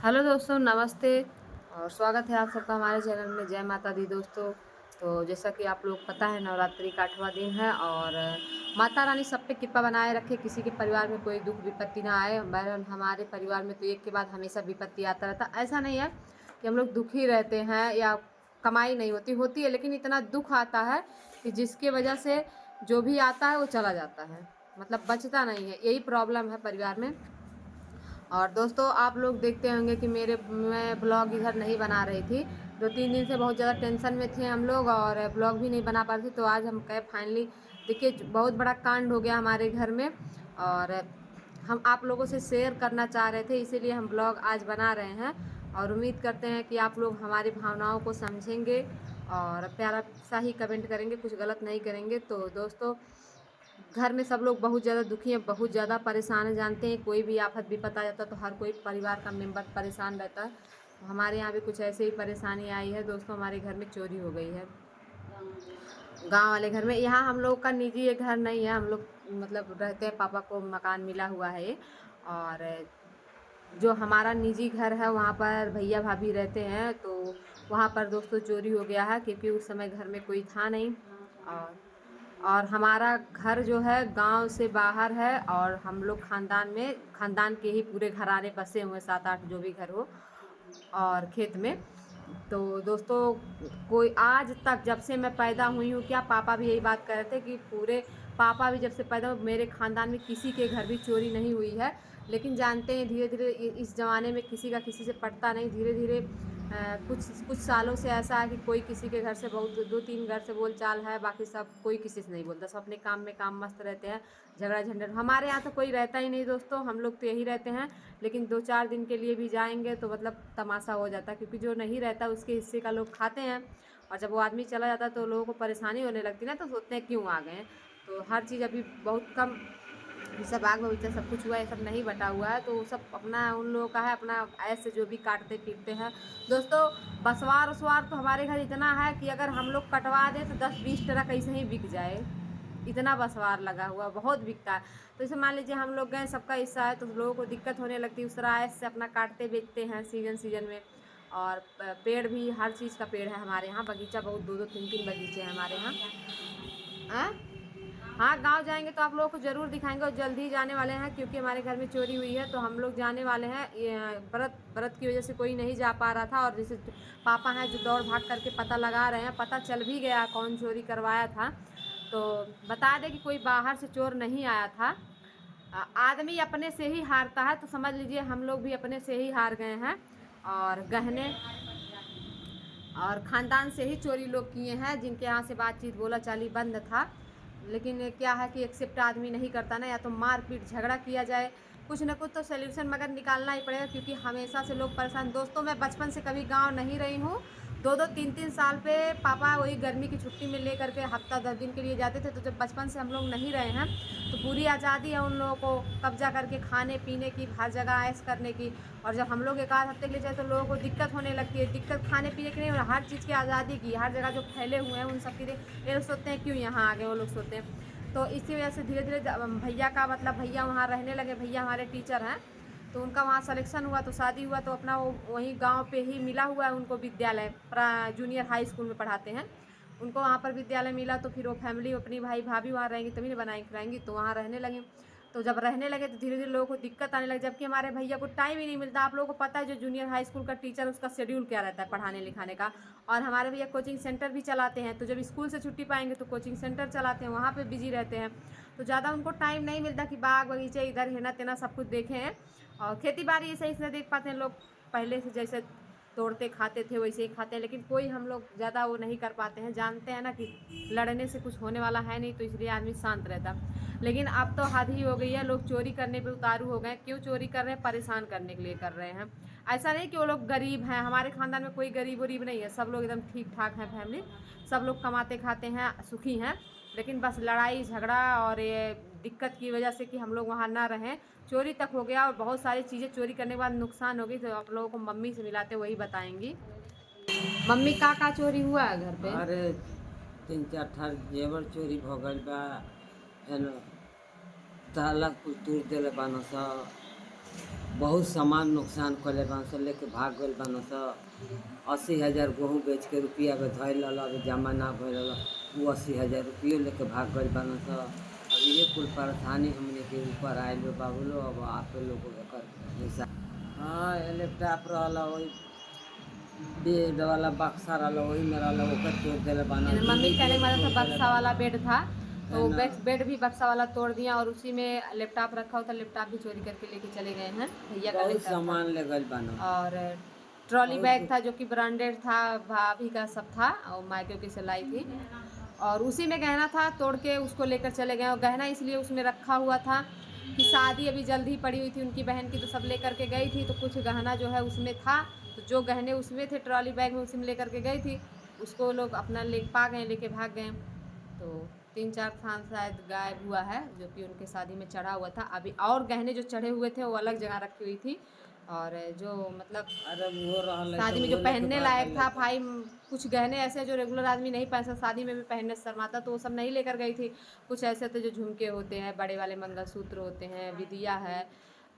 Hello दोस्तों, नमस्ते और स्वागत है आप सबका हमारे चैनल में। जय माता दी दोस्तों। तो जैसा कि आप लोग पता है, नवरात्रि का 8वां दिन है और माता रानी सब पे कृपा बनाए रखे, किसी के परिवार में कोई दुख विपत्ति ना आए। बहरहाल हमारे परिवार में तो एक के बाद हमेशा विपत्ति आता रहता। ऐसा नहीं है कि हम लोग दुखी रहते हैं या कमाई नहीं होती होती है, लेकिन इतना दुख आता है कि जिसकी वजह से जो भी आता है वो चला जाता है, मतलब बचता नहीं है। यही प्रॉब्लम है परिवार में। और दोस्तों, आप लोग देखते होंगे कि मैं ब्लॉग इधर नहीं बना रही थी। 2-3 दिन से बहुत ज़्यादा टेंशन में थे हम लोग और ब्लॉग भी नहीं बना पा रहे थे। तो आज हम कहे फाइनली, देखिए बहुत बड़ा कांड हो गया हमारे घर में और हम आप लोगों से शेयर करना चाह रहे थे, इसीलिए हम ब्लॉग आज बना रहे हैं। और उम्मीद करते हैं कि आप लोग हमारी भावनाओं को समझेंगे और प्यारा सा ही कमेंट करेंगे, कुछ गलत नहीं करेंगे। तो दोस्तों, घर में सब लोग बहुत ज़्यादा दुखी हैं, बहुत ज़्यादा परेशान हैं। जानते हैं, कोई भी आफत विपत आ जाता है तो हर कोई परिवार का मेंबर परेशान रहता है। तो हमारे यहाँ भी कुछ ऐसे ही परेशानी आई है दोस्तों। हमारे घर में चोरी हो गई है, गांव वाले घर में। यहाँ हम लोग का निजी ये घर नहीं है, हम लोग मतलब रहते हैं, पापा को मकान मिला हुआ है ये। और जो हमारा निजी घर है वहाँ पर भैया भाभी रहते हैं। तो वहाँ पर दोस्तों चोरी हो गया है, क्योंकि उस समय घर में कोई था नहीं। और हमारा घर जो है गांव से बाहर है और हम लोग खानदान के ही पूरे घराने बसे हुए, 7-8 जो भी घर हो, और खेत में। तो दोस्तों, कोई आज तक जब से मैं पैदा हुई हूँ, क्या पापा भी यही बात कर रहे थे कि पूरे पापा भी जब से पैदा हुए मेरे खानदान में किसी के घर भी चोरी नहीं हुई है। लेकिन जानते हैं, धीरे धीरे इस ज़माने में किसी का किसी से पटता नहीं। धीरे धीरे कुछ कुछ सालों से ऐसा है कि कोई किसी के घर से, बहुत 2-3 घर से बोलचाल है, बाकी सब कोई किसी से नहीं बोलता, सब अपने काम में काम मस्त रहते हैं। झगड़ा झंझट हमारे यहाँ तो कोई रहता ही नहीं दोस्तों, हम लोग तो यही रहते हैं। लेकिन 2-4 दिन के लिए भी जाएंगे तो मतलब तमाशा हो जाता है, क्योंकि जो नहीं रहता उसके हिस्से का लोग खाते हैं। और जब वो आदमी चला जाता है तो लोगों को परेशानी होने लगती है ना, तो सोचते हैं क्यों आ गए हैं। तो हर चीज़ अभी बहुत कम, ये सब आग बगीचा सब कुछ हुआ है, सब नहीं बटा हुआ है। तो सब अपना उन लोगों का है, अपना ऐसे जो भी काटते पीटते हैं दोस्तों। बसवार उसवार तो हमारे घर इतना है कि अगर हम लोग कटवा दें तो 10-20 ट्रक ऐसे ही बिक जाए, इतना बसवार लगा हुआ, बहुत बिकता है। तो जैसे मान लीजिए हम लोग गए, सबका हिस्सा है, तो लोगों को दिक्कत होने लगती है। उस तरह ऐसे से अपना काटते बेचते हैं सीजन सीजन में। और पेड़ भी, हर चीज़ का पेड़ है हमारे यहाँ, बगीचा बहुत, 2-2 3-3 बगीचे हैं हमारे यहाँ। हाँ, गांव जाएंगे तो आप लोगों को ज़रूर दिखाएंगे, और जल्दी ही जाने वाले हैं, क्योंकि हमारे घर में चोरी हुई है तो हम लोग जाने वाले हैं। व्रत की वजह से कोई नहीं जा पा रहा था, और जैसे पापा हैं जो दौड़ भाग करके पता लगा रहे हैं, पता चल भी गया कौन चोरी करवाया था। तो बता दें कि कोई बाहर से चोर नहीं आया था। आदमी अपने से ही हारता है, तो समझ लीजिए हम लोग भी अपने से ही हार गए हैं। और गहने और ख़ानदान से ही चोरी लोग किए हैं, जिनके यहाँ से बातचीत बोला चाली बंद था। लेकिन क्या है कि एक्सेप्ट आदमी नहीं करता ना, या तो मार पीट झगड़ा किया जाए, कुछ ना कुछ तो सोल्यूशन मगर निकालना ही पड़ेगा, क्योंकि हमेशा से लोग परेशान। दोस्तों, मैं बचपन से कभी गांव नहीं रही हूँ। 2-2 3-3 साल पे पापा वही गर्मी की छुट्टी में ले करके हफ्ता 10 दिन के लिए जाते थे। तो जब बचपन से हम लोग नहीं रहे हैं, तो पूरी आज़ादी है उन लोगों को कब्जा करके खाने पीने की, हर जगह ऐश करने की। और जब हम लोग एक आध हफ्ते के लिए जाए तो लोगों को दिक्कत होने लगती है। दिक्कत खाने पीने की नहीं, और हर चीज़ की आज़ादी की, हर जगह जो फैले हुए हैं उन सब की। ये लोग सोचते हैं क्यों यहाँ आ गए, वो लोग सोचते हैं। तो इसी वजह से धीरे धीरे भैया का, मतलब भैया वहाँ रहने लगे। भैया हमारे टीचर हैं, तो उनका वहाँ सिलेक्शन हुआ, तो शादी हुआ, तो अपना वो वहीं गांव पे ही मिला हुआ है उनको विद्यालय, जूनियर हाई स्कूल में पढ़ाते हैं। उनको वहाँ पर विद्यालय मिला, तो फिर वो फैमिली, अपनी भाई भाभी वहाँ रहेंगी तभी ना बनाएंगी खिलाएंगी, तो वहाँ रहने लगे। तो जब रहने लगे तो धीरे धीरे लोगों को दिक्कत आने लगी, जबकि हमारे भैया को टाइम ही नहीं मिलता। आप लोगों को पता है जो जूनियर हाई स्कूल का टीचर, उसका शेड्यूल क्या रहता है पढ़ाने लिखाने का। और हमारे भैया कोचिंग सेंटर भी चलाते हैं, तो जब स्कूल से छुट्टी पाएंगे तो कोचिंग सेंटर चलाते हैं, वहाँ पे बिजी रहते हैं। तो ज़्यादा उनको टाइम नहीं मिलता कि बाग बगीचे इधर हेना तेना सब कुछ देखें हैं। और खेती बाड़ी ये सही से देख पाते हैं लोग, पहले से जैसे तोड़ते खाते थे वैसे ही खाते हैं। लेकिन कोई हम लोग ज़्यादा वो नहीं कर पाते हैं, जानते हैं ना कि लड़ने से कुछ होने वाला है नहीं, तो इसलिए आदमी शांत रहता। लेकिन अब तो हद ही हो गई है, लोग चोरी करने पे उतारू हो गए। क्यों चोरी कर रहे हैं? परेशान करने के लिए कर रहे हैं। ऐसा नहीं कि वो लोग गरीब हैं, हमारे ख़ानदान में कोई गरीब वरीब नहीं है, सब लोग एकदम ठीक ठाक हैं। फैमिली सब लोग कमाते खाते हैं, सुखी हैं। लेकिन बस लड़ाई झगड़ा और ये दिक्कत की वजह से कि हम लोग वहाँ ना रहें, चोरी तक हो गया। और बहुत सारी चीज़ें चोरी करने के बाद नुकसान हो गई। तो आप लोगों को मम्मी से मिलाते वही बताएंगी। मम्मी का चोरी हुआ है घर पे? अरे 3-4 ठार जेवर चोरी भ गइल बा। एन ताला कुल तोड़ देले बान स। बहुत सामान नुकसान कले बन स, लेके भाग गए बन स। 80,000 गेहूँ बेच के रुपया के धैल अभी जमा ना भइल वो 80,000 रुपये लेके भाग गए बन स। अब ये कुल परेशानी हमने के ऊपर आयल बा बाबू लो। अब आप लोग एकर हिसाब। हाँ, लैपटॉप रहला वही बेड वाला बक्सा रहला वही में रहला ओकर तोड़ देले बना। यानी मम्मी कहने का मतलब था तोड़ देले बक्सा वाला बना बेड था, है तो ना। बेड भी बक्सा वाला तोड़ दिया और उसी में लैपटॉप रखा हुआ था, लैपटॉप भी चोरी करके लेके चले गए हैं। भैया का बहुत लैपटॉप था सामान ले गए बना। और ट्रॉली बहुत बैग कुछ। था जो कि ब्रांडेड था, भाभी का सब था और मायके की सिलाई थी। और उसी में गहना था, तोड़ के उसको लेकर चले गए। और गहना इसलिए उसमें रखा हुआ था कि शादी अभी जल्द ही पड़ी हुई थी उनकी बहन की, तो सब लेकर के गई थी, तो कुछ गहना जो है उसमें था। तो जो गहने उसमें थे ट्रॉली बैग में उसी में लेकर के गई थी, उसको लोग अपना ले पा गए, लेके भाग गए। तो 3-4 थान शायद गायब हुआ है जो कि उनके शादी में चढ़ा हुआ था। अभी और गहने जो चढ़े हुए थे वो अलग जगह रखी हुई थी, और जो मतलब अरे वो रहल शादी तो में जो वो लेके पहनने भाग लायक गए था तो। भाई, कुछ गहने ऐसे जो रेगुलर आदमी नहीं पहन सकता, शादी में भी पहनने से शर्माता, तो वो सब नहीं लेकर गई थी। कुछ ऐसे थे जो झुमके होते हैं, बड़े वाले मंगलसूत्र होते हैं, विदिया है,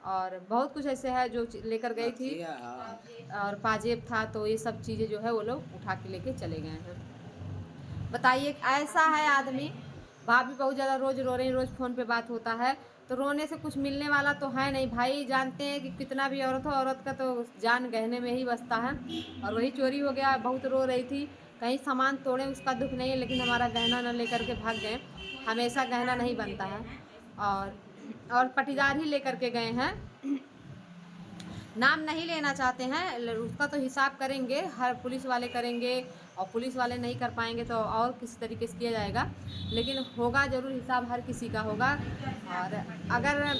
और बहुत कुछ ऐसे है जो लेकर गई थी। नथिया हाँ। और पाजेब था, तो ये सब चीज़ें जो है वो लोग उठा के लेके चले गए हैं। बताइए, ऐसा है आदमी। भाभी बहुत ज़्यादा रोज़ रो रही, रोज़ फ़ोन पे बात होता है, तो रोने से कुछ मिलने वाला तो है नहीं भाई। जानते हैं कि कितना भी औरत हो, औरत का तो जान गहने में ही बसता है। और वही चोरी हो गया, बहुत रो रही थी। कहीं सामान तोड़े उसका दुख नहीं है, लेकिन हमारा गहना न लेकर के भाग गए। हमेशा गहना नहीं बनता है। और पटीदार ही लेकर के गए हैं। नाम नहीं लेना चाहते हैं, उसका तो हिसाब करेंगे, हर पुलिस वाले करेंगे, और पुलिस वाले नहीं कर पाएंगे तो और किसी तरीके से किया जाएगा, लेकिन होगा ज़रूर हिसाब, हर किसी का होगा। और अगर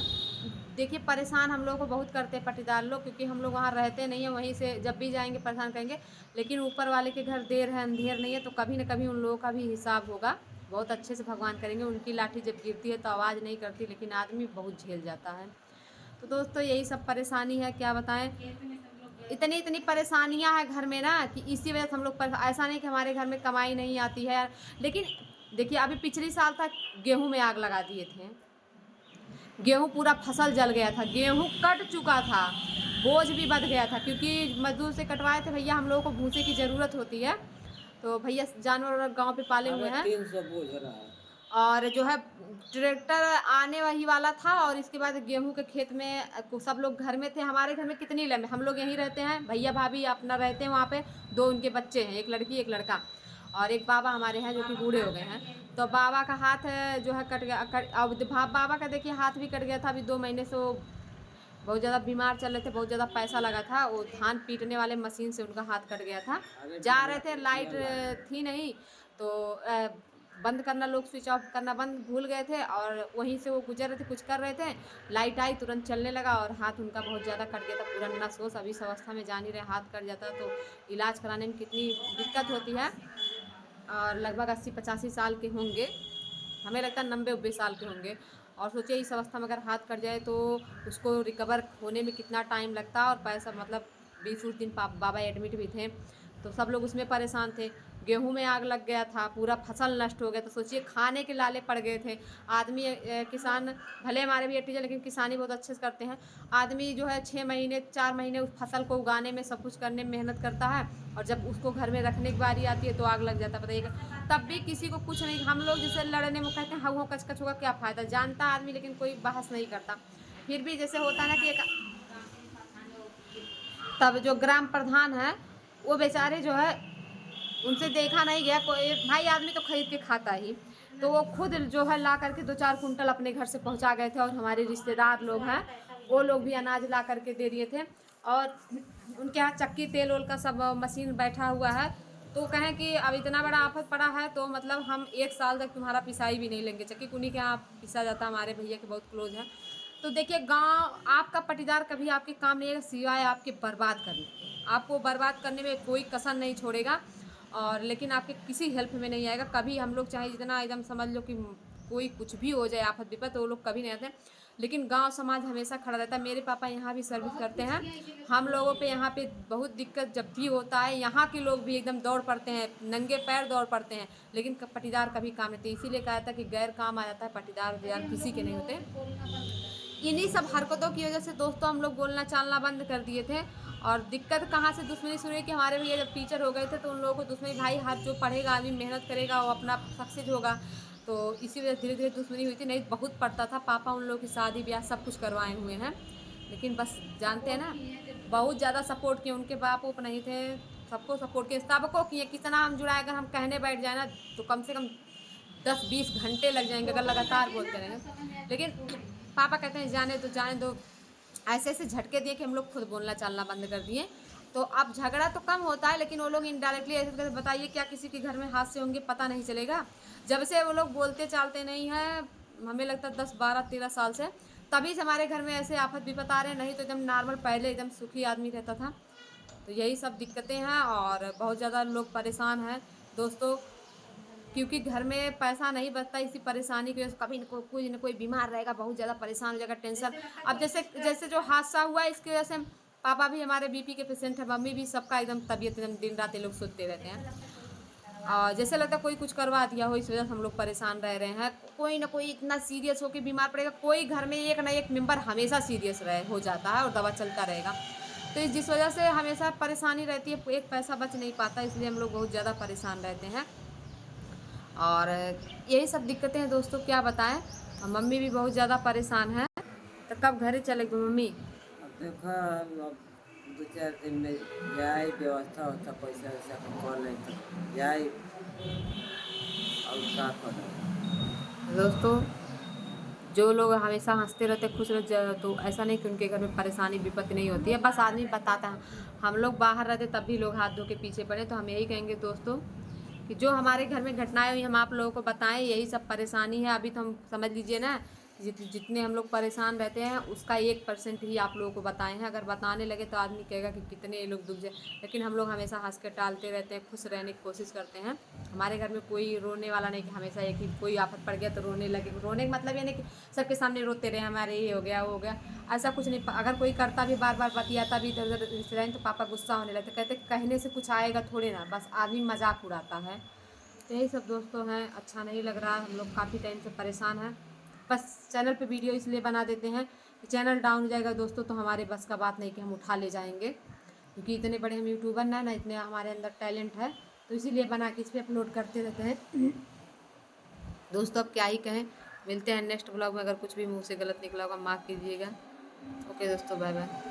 देखिए, परेशान हम लोग को बहुत करते हैं पटीदार लोग, क्योंकि हम लोग वहाँ रहते नहीं हैं, वहीं से जब भी जाएंगे परेशान करेंगे। लेकिन ऊपर वाले के घर देर है अंधेर नहीं है, तो कभी न कभी उन लोगों का भी हिसाब होगा। बहुत अच्छे से भगवान करेंगे। उनकी लाठी जब गिरती है तो आवाज़ नहीं करती, लेकिन आदमी बहुत झेल जाता है। तो दोस्तों यही सब परेशानी है, क्या बताएं। इतनी इतनी परेशानियां हैं घर में ना, कि इसी वजह से हम लोग ऐसा नहीं कि हमारे घर में कमाई नहीं आती है, लेकिन देखिए अभी पिछले साल तक गेहूं में आग लगा दिए थे। गेहूं पूरा फसल जल गया था, गेहूं कट चुका था, बोझ भी बच गया था, क्योंकि मजदूर से कटवाए थे भैया। हम लोगों को भूसे की ज़रूरत होती है, तो भैया जानवर गांव पे पाले हुए अबे हैं। 300 बोझ रहा है। और जो है ट्रैक्टर आने वही वाला था, और इसके बाद गेहूं के खेत में सब लोग घर में थे। हमारे घर में कितनी लंबे, हम लोग यहीं रहते हैं, भैया भाभी अपना रहते हैं वहाँ पे। 2 उनके बच्चे हैं, एक लड़की एक लड़का, और एक बाबा हमारे हैं जो कि बूढ़े हो गए हैं। तो बाबा का हाथ जो है कट गया, अब बाबा का देखिए हाथ भी कट गया था। अभी 2 महीने से वो बहुत ज़्यादा बीमार चल रहे थे, बहुत ज़्यादा पैसा लगा था, वो धान पीटने वाले मशीन से उनका हाथ कट गया था। अरे जा मेरा रहे थे, कितना लाइट लागे। थी नहीं, तो बंद करना, लोग स्विच ऑफ करना बंद भूल गए थे, और वहीं से वो गुजर रहे थे, कुछ कर रहे थे, लाइट आई, तुरंत चलने लगा, और हाथ उनका बहुत ज़्यादा कट गया था, पूरा नस वस। अभी इस अवस्था में जान ही रहे, हाथ कट जाता है तो इलाज कराने में कितनी दिक्कत होती है। और लगभग 80-85 साल के होंगे, हमें लगता है 90-90 साल के होंगे। और सोचिए इस अवस्था में अगर हाथ कट जाए तो उसको रिकवर होने में कितना टाइम लगता है, और पैसा मतलब 20 दिन बाबा एडमिट भी थे, तो सब लोग उसमें परेशान थे। गेहूं में आग लग गया था, पूरा फसल नष्ट हो गया, तो सोचिए खाने के लाले पड़ गए थे। आदमी किसान, भले हमारे भी एटीजर, लेकिन किसानी बहुत अच्छे से करते हैं। आदमी जो है 6 महीने 4 महीने उस फसल को उगाने में, सब कुछ करने में मेहनत करता है, और जब उसको घर में रखने की बारी आती है तो आग लग जाता है, बताइएगा। तब भी किसी को कुछ नहीं, हम लोग जैसे लड़ने में कहते हैं हाँ कच कच होगा, क्या फ़ायदा, जानता आदमी लेकिन कोई बहस नहीं करता। फिर भी जैसे होता है ना कि एक, तब जो ग्राम प्रधान है वो बेचारे जो है, उनसे देखा नहीं गया कोई भाई, आदमी तो खरीद के खाता ही, तो वो खुद जो है ला करके 2-4 कुंटल अपने घर से पहुंचा गए थे। और हमारे रिश्तेदार लोग हैं, वो लोग भी अनाज ला करके दे दिए थे। और उनके यहाँ चक्की तेल ओल का सब मशीन बैठा हुआ है, तो कहें कि अब इतना बड़ा आफत पड़ा है, तो मतलब हम 1 साल तक तुम्हारा पिसाई भी नहीं लेंगे। चक्की कुनी के यहाँ पिसा जाता, हमारे भैया के बहुत क्लोज है। तो देखिए, गांव आपका पटीदार कभी आपके काम नहीं आएगा, सिवाय आपके बर्बाद करने के। आपको बर्बाद करने में कोई कसर नहीं छोड़ेगा, और लेकिन आपके किसी हेल्प में नहीं आएगा कभी। हम लोग चाहे जितना एकदम समझ लो कि कोई कुछ भी हो जाए, आफत विपत, तो वो लोग कभी नहीं आते, लेकिन गांव समाज हमेशा खड़ा रहता है। मेरे पापा यहाँ भी सर्विस करते हैं, हम लोगों पे यहाँ पे बहुत दिक्कत जब भी होता है, यहाँ के लोग भी एकदम दौड़ पड़ते हैं, नंगे पैर दौड़ पड़ते हैं, लेकिन पटीदार कभी काम नहीं थे। इसीलिए कहा था कि गैर काम आ जाता है, पटीदार किसी के नहीं होते। इन्हीं सब हरकतों की वजह से दोस्तों हम लोग बोलना चालना बंद कर दिए थे। और दिक्कत कहाँ से दुश्मनी शुरू हुई कि हमारे भैया जब टीचर हो गए थे तो उन लोगों को दुश्मनी, भाई हर जो पढ़ेगा आदमी मेहनत करेगा वो अपना सक्सेस होगा, तो इसी वजह से धीरे धीरे दुश्मनी हुई थी। नहीं तो बहुत पड़ता था, पापा उन लोगों की शादी ब्याह सब कुछ करवाए हुए हैं, लेकिन बस जानते हैं ना, बहुत ज़्यादा सपोर्ट किए, उनके बाप उप नहीं थे, सबको सपोर्ट किए, सबको किए। कितना हम जुड़ाए, अगर हम कहने बैठ जाए ना तो कम से कम 10-20 घंटे लग जाएंगे अगर लगातार बोलते रहेंगे। लेकिन पापा कहते हैं जाने दो जाने दो, ऐसे ऐसे झटके दिए कि हम लोग खुद बोलना चालना बंद कर दिए। तो अब झगड़ा तो कम होता है, लेकिन वो लोग इनडायरेक्टली ऐसे करके, बताइए क्या किसी के घर में हादसे होंगे पता नहीं चलेगा। जब से वो लोग बोलते चालते नहीं हैं, हमें लगता है 10-12-13 साल से, तभी से हमारे घर में ऐसे आफत विपत आ रहे हैं, नहीं तो एकदम नॉर्मल पहले एकदम सुखी आदमी रहता था। तो यही सब दिक्कतें हैं और बहुत ज़्यादा लोग परेशान हैं दोस्तों, क्योंकि घर में पैसा नहीं बचता, इसी परेशानी की वजह से कभी कोई न कोई बीमार रहेगा, बहुत ज़्यादा परेशान हो जाएगा, टेंशन। अब जैसे जैसे जो हादसा हुआ इसकी वजह से पापा भी हमारे बीपी के पेशेंट है, मम्मी भी, सबका एकदम तबीयत एकदम दिन रात ये लोग सोचते रहते हैं। और जैसे लगता है कोई कुछ करवा दिया हो, इस वजह से हम लोग परेशान रह रहे हैं। कोई ना कोई इतना सीरियस हो के बीमार पड़ेगा, कोई घर में एक ना एक मेंबर हमेशा सीरियस रहे हो जाता है और दवा चलता रहेगा। तो जिस वजह से हमेशा परेशानी रहती है, एक पैसा बच नहीं पाता, इसलिए हम लोग बहुत ज़्यादा परेशान रहते हैं। और यही सब दिक्कतें हैं दोस्तों, क्या बताएं। और मम्मी भी बहुत ज़्यादा परेशान है। तो कब घर चलेगी मम्मी? अब देखो, अब 2-4 दिन में जाए, व्यवस्था होता पैसा वैसा का कर ले तो जाए, और का करें। दोस्तों, जो लोग हमेशा हंसते रहते खुश रहते, तो ऐसा नहीं कि उनके घर में परेशानी विपत्ति नहीं होती है, बस आदमी बताता है। हम लोग बाहर रहते तब भी लोग हाथ धो के पीछे पड़े। तो हम यही कहेंगे दोस्तों कि जो हमारे घर में घटनाएं हुई हम आप लोगों को बताएं, यही सब परेशानी है। अभी तो हम समझ लीजिए ना, जितने हम लोग परेशान रहते हैं उसका 1% ही आप लोगों को बताए हैं। अगर बताने लगे तो आदमी कहेगा कि कितने ये लोग दुख जाए, लेकिन हम लोग हमेशा हंस के टालते रहते हैं, खुश रहने की कोशिश करते हैं। हमारे घर में कोई रोने वाला नहीं कि हमेशा एक ही कोई आफत पड़ गया तो रोने लगे। रोने का मतलब ये नहीं कि सबके सामने रोते रहे हमारे ये हो गया वो हो गया, ऐसा कुछ नहीं। अगर कोई करता भी, बार बार बतियाता भी इधर उधर रिश्तेदारी, तो पापा गुस्सा होने लगते, कहते कहने से कुछ आएगा थोड़े ना, बस आदमी मजाक उड़ाता है। तो यही सब दोस्तों हैं, अच्छा नहीं लग रहा, हम लोग काफ़ी टाइम से परेशान हैं। बस चैनल पे वीडियो इसलिए बना देते हैं कि चैनल डाउन हो जाएगा दोस्तों तो हमारे बस का बात नहीं कि हम उठा ले जाएंगे, क्योंकि इतने बड़े हम यूट्यूबर ना इतने हमारे अंदर टैलेंट है, तो इसीलिए बना के इस पर अपलोड करते रहते हैं। दोस्तों अब क्या ही कहें, मिलते हैं नेक्स्ट ब्लॉग में। अगर कुछ भी मुँह से गलत निकला होगा माफ़ कीजिएगा। ओके दोस्तों, बाय बाय।